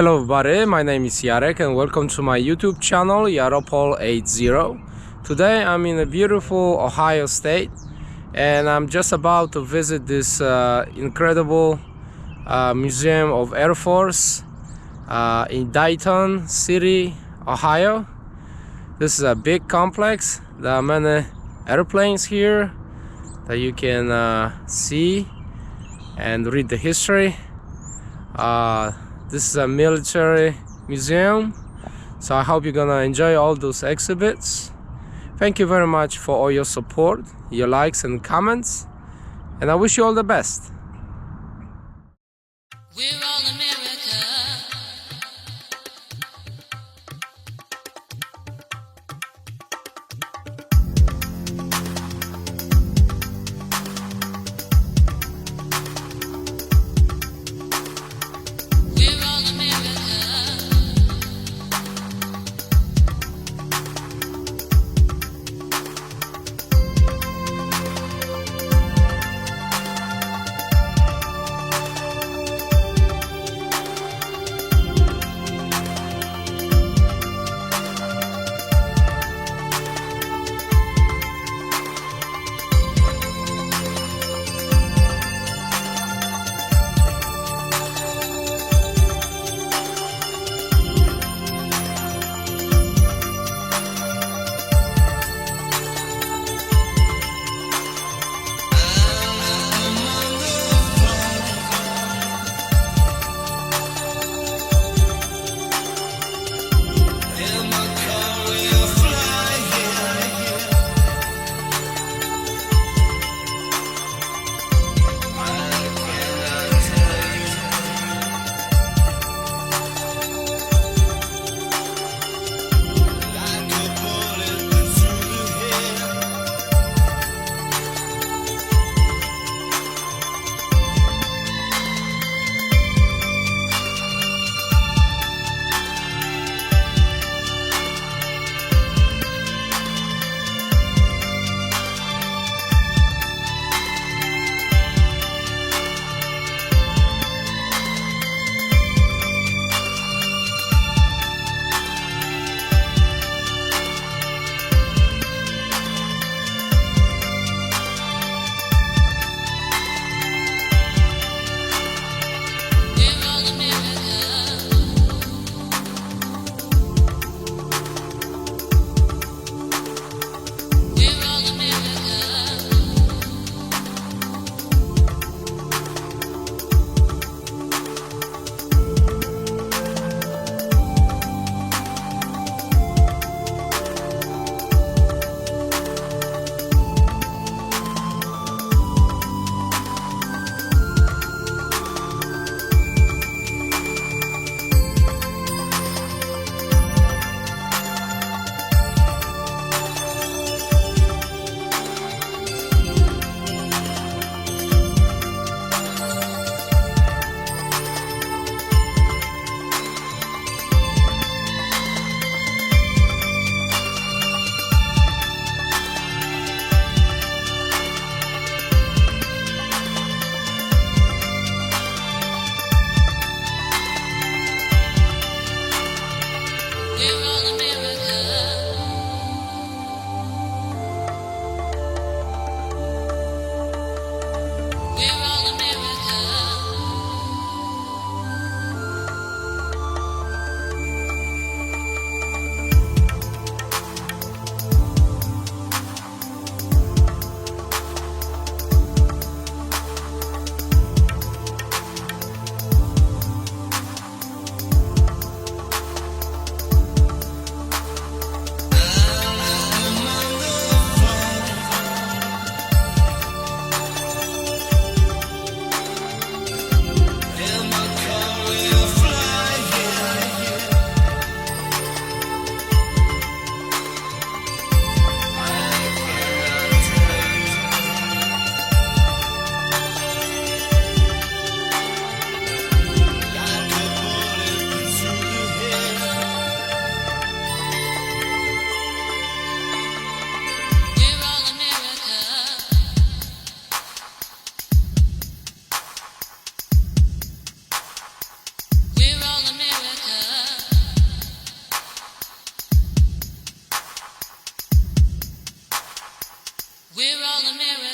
Hello everybody, my name is Jarek and welcome to my YouTube channel Yaropol80. Today I'm in a beautiful Ohio state and I'm just about to visit this incredible museum of Air Force in Dayton City, Ohio. This is a big complex. There are many airplanes here that you can see and read the history. This is a military museum, so I hope you're gonna enjoy all those exhibits. Thank you very much for all your support, your likes and comments, and I wish you all the best. We're all America. We're all America. all Americans.